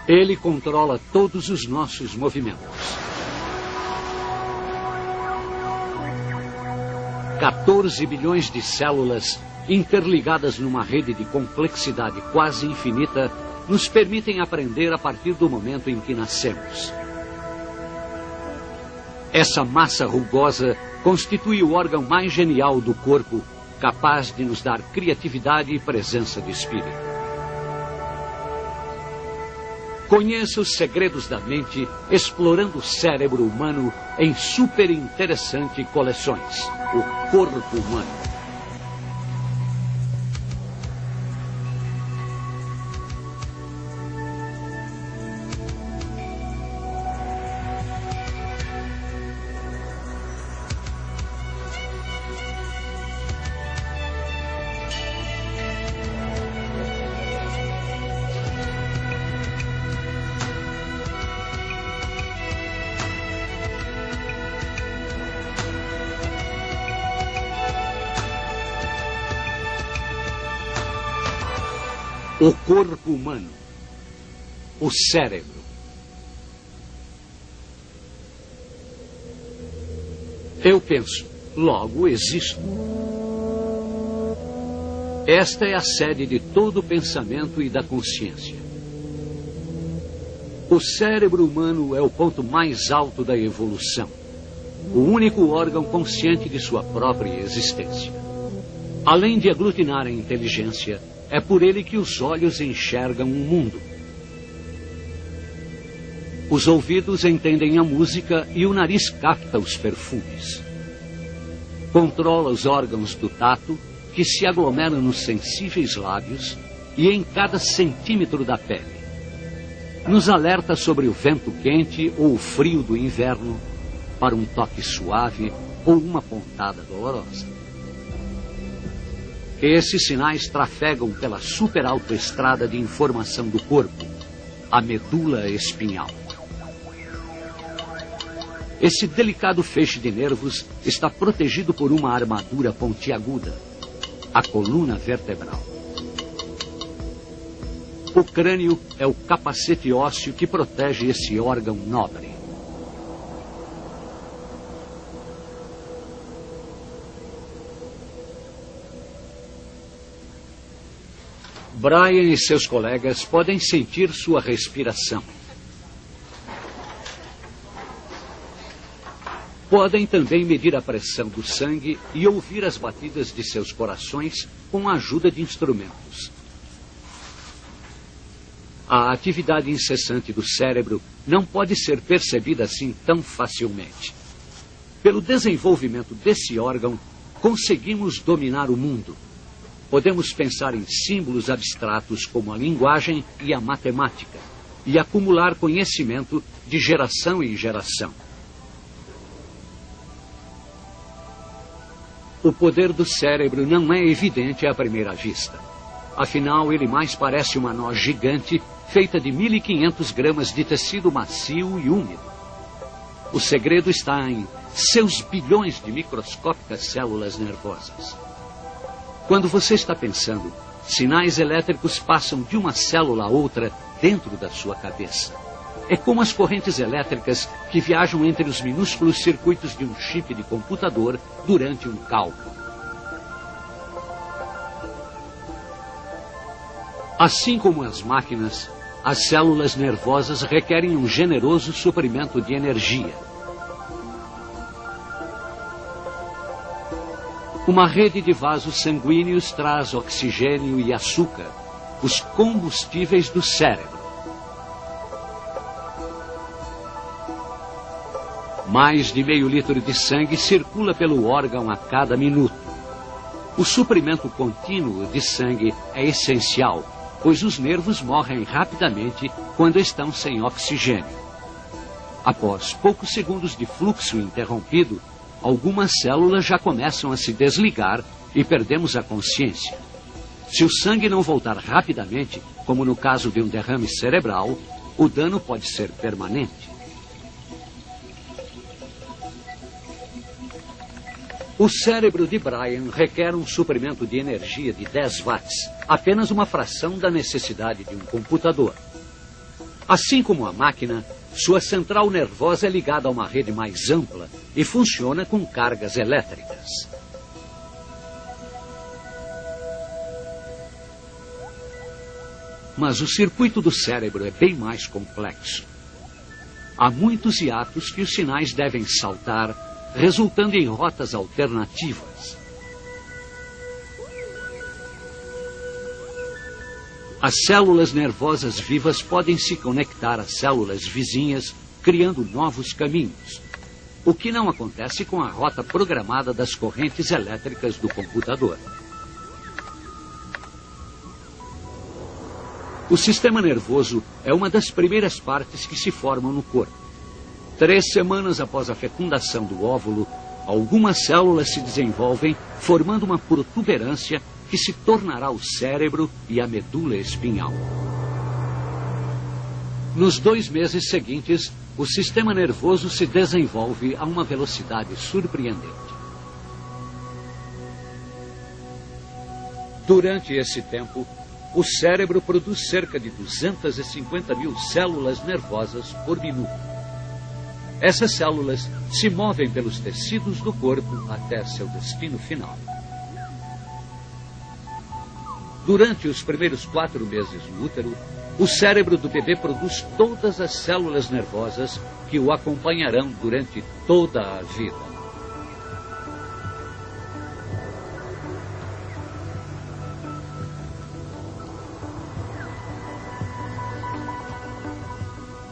Ele controla todos os nossos movimentos. 14 bilhões de células interligadas numa rede de complexidade quase infinita nos permitem aprender a partir do momento em que nascemos. Essa massa rugosa constitui o órgão mais genial do corpo, capaz de nos dar criatividade e presença de espírito. Conheça os segredos da mente explorando o cérebro humano em super interessantes coleções. O corpo humano. O corpo humano, o cérebro. Eu penso, logo existo. Esta é a sede de todo o pensamento e da consciência. O cérebro humano é o ponto mais alto da evolução, o único órgão consciente de sua própria existência. Além de aglutinar a inteligência, é por ele que os olhos enxergam o mundo. Os ouvidos entendem a música e o nariz capta os perfumes. Controla os órgãos do tato, que se aglomeram nos sensíveis lábios e em cada centímetro da pele. Nos alerta sobre o vento quente ou o frio do inverno, para um toque suave ou uma pontada dolorosa. Esses sinais trafegam pela superautoestrada de informação do corpo, a medula espinhal. Esse delicado feixe de nervos está protegido por uma armadura pontiaguda, a coluna vertebral. O crânio é o capacete ósseo que protege esse órgão nobre. Brian e seus colegas podem sentir sua respiração. Podem também medir a pressão do sangue e ouvir as batidas de seus corações com a ajuda de instrumentos. A atividade incessante do cérebro não pode ser percebida assim tão facilmente. Pelo desenvolvimento desse órgão, conseguimos dominar o mundo. Podemos pensar em símbolos abstratos como a linguagem e a matemática e acumular conhecimento de geração em geração. O poder do cérebro não é evidente à primeira vista. Afinal, ele mais parece uma noz gigante feita de 1.500 gramas de tecido macio e úmido. O segredo está em seus bilhões de microscópicas células nervosas. Quando você está pensando, sinais elétricos passam de uma célula a outra dentro da sua cabeça. É como as correntes elétricas que viajam entre os minúsculos circuitos de um chip de computador durante um cálculo. Assim como as máquinas, as células nervosas requerem um generoso suprimento de energia. Uma rede de vasos sanguíneos traz oxigênio e açúcar, os combustíveis do cérebro. Mais de meio litro de sangue circula pelo órgão a cada minuto. O suprimento contínuo de sangue é essencial, pois os nervos morrem rapidamente quando estão sem oxigênio. Após poucos segundos de fluxo interrompido, algumas células já começam a se desligar e perdemos a consciência. Se o sangue não voltar rapidamente, como no caso de um derrame cerebral, o dano pode ser permanente. O cérebro de Brian requer um suprimento de energia de 10 watts, apenas uma fração da necessidade de um computador. Assim como a máquina, sua central nervosa é ligada a uma rede mais ampla e funciona com cargas elétricas. Mas o circuito do cérebro é bem mais complexo. Há muitos hiatos que os sinais devem saltar, resultando em rotas alternativas. As células nervosas vivas podem se conectar às células vizinhas, criando novos caminhos, o que não acontece com a rota programada das correntes elétricas do computador. O sistema nervoso é uma das primeiras partes que se formam no corpo. 3 semanas após a fecundação do óvulo, algumas células se desenvolvem, formando uma protuberância que se tornará o cérebro e a medula espinhal. Nos 2 meses seguintes, o sistema nervoso se desenvolve a uma velocidade surpreendente. Durante esse tempo, o cérebro produz cerca de 250 mil células nervosas por minuto. Essas células se movem pelos tecidos do corpo até seu destino final. Durante os primeiros 4 meses no útero, o cérebro do bebê produz todas as células nervosas que o acompanharão durante toda a vida.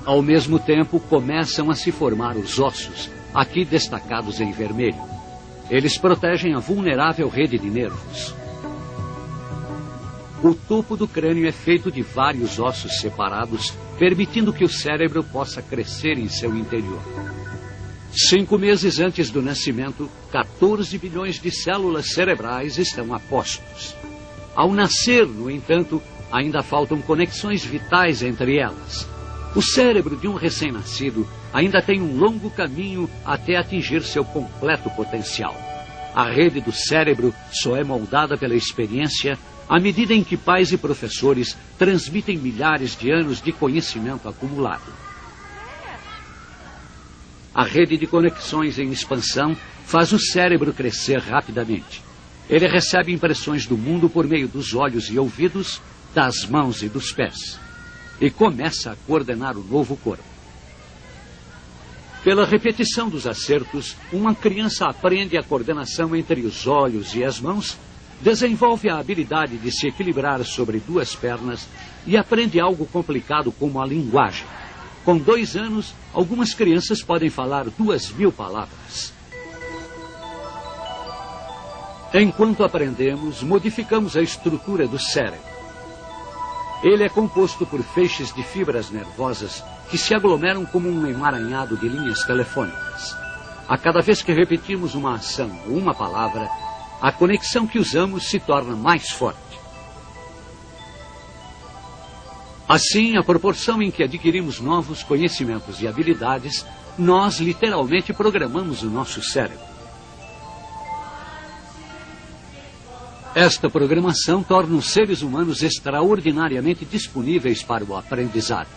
Ao mesmo tempo, começam a se formar os ossos, aqui destacados em vermelho. Eles protegem a vulnerável rede de nervos. O topo do crânio é feito de vários ossos separados, permitindo que o cérebro possa crescer em seu interior. 5 meses antes do nascimento, 14 bilhões de células cerebrais estão a postos. Ao nascer, no entanto, ainda faltam conexões vitais entre elas. O cérebro de um recém-nascido ainda tem um longo caminho até atingir seu completo potencial. A rede do cérebro só é moldada pela experiência à medida em que pais e professores transmitem milhares de anos de conhecimento acumulado. A rede de conexões em expansão faz o cérebro crescer rapidamente. Ele recebe impressões do mundo por meio dos olhos e ouvidos, das mãos e dos pés, e começa a coordenar o novo corpo. Pela repetição dos acertos, uma criança aprende a coordenação entre os olhos e as mãos, desenvolve a habilidade de se equilibrar sobre 2 pernas e aprende algo complicado como a linguagem. Com 2 anos, algumas crianças podem falar 2.000 palavras. Enquanto aprendemos, modificamos a estrutura do cérebro. Ele é composto por feixes de fibras nervosas que se aglomeram como um emaranhado de linhas telefônicas. A cada vez que repetimos uma ação ou uma palavra, a conexão que usamos se torna mais forte. Assim, à proporção em que adquirimos novos conhecimentos e habilidades, nós literalmente programamos o nosso cérebro. Esta programação torna os seres humanos extraordinariamente disponíveis para o aprendizado.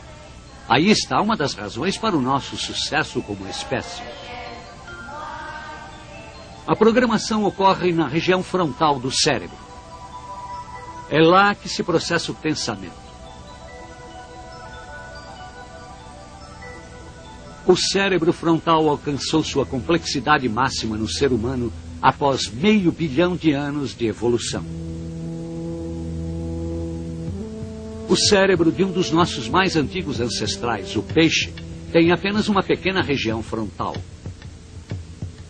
Aí está uma das razões para o nosso sucesso como espécie. A programação ocorre na região frontal do cérebro. É lá que se processa o pensamento. O cérebro frontal alcançou sua complexidade máxima no ser humano após 500 milhões de anos de evolução. O cérebro de um dos nossos mais antigos ancestrais, o peixe, tem apenas uma pequena região frontal.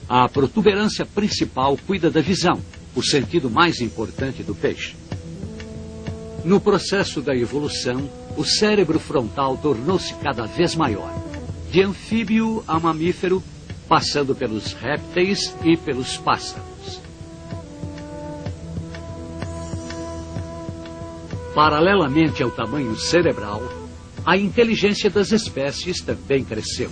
A protuberância principal cuida da visão, o sentido mais importante do peixe. No processo da evolução, o cérebro frontal tornou-se cada vez maior, de anfíbio a mamífero, passando pelos répteis e pelos pássaros. Paralelamente ao tamanho cerebral, a inteligência das espécies também cresceu.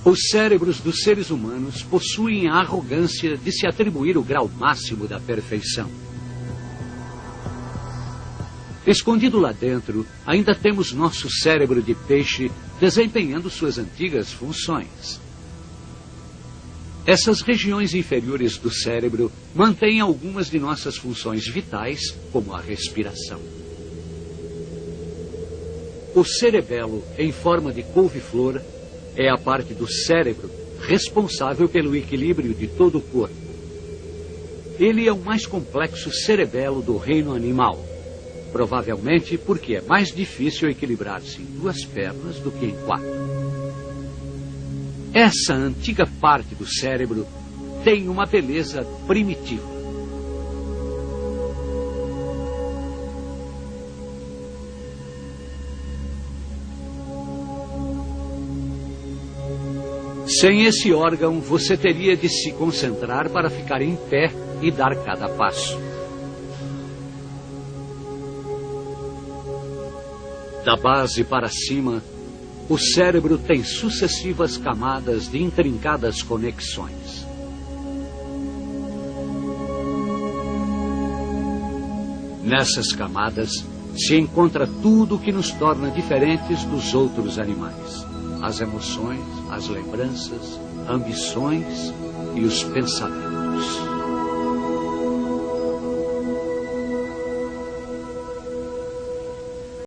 Os cérebros dos seres humanos possuem a arrogância de se atribuir o grau máximo da perfeição. Escondido lá dentro, ainda temos nosso cérebro de peixe desempenhando suas antigas funções. Essas regiões inferiores do cérebro mantêm algumas de nossas funções vitais, como a respiração. O cerebelo, em forma de couve-flor, é a parte do cérebro responsável pelo equilíbrio de todo o corpo. Ele é o mais complexo cerebelo do reino animal, provavelmente porque é mais difícil equilibrar-se em 2 pernas do que em 4. Essa antiga parte do cérebro tem uma beleza primitiva. Sem esse órgão, você teria de se concentrar para ficar em pé e dar cada passo. Da base para cima, o cérebro tem sucessivas camadas de intrincadas conexões. Nessas camadas se encontra tudo o que nos torna diferentes dos outros animais: as emoções, as lembranças, ambições e os pensamentos.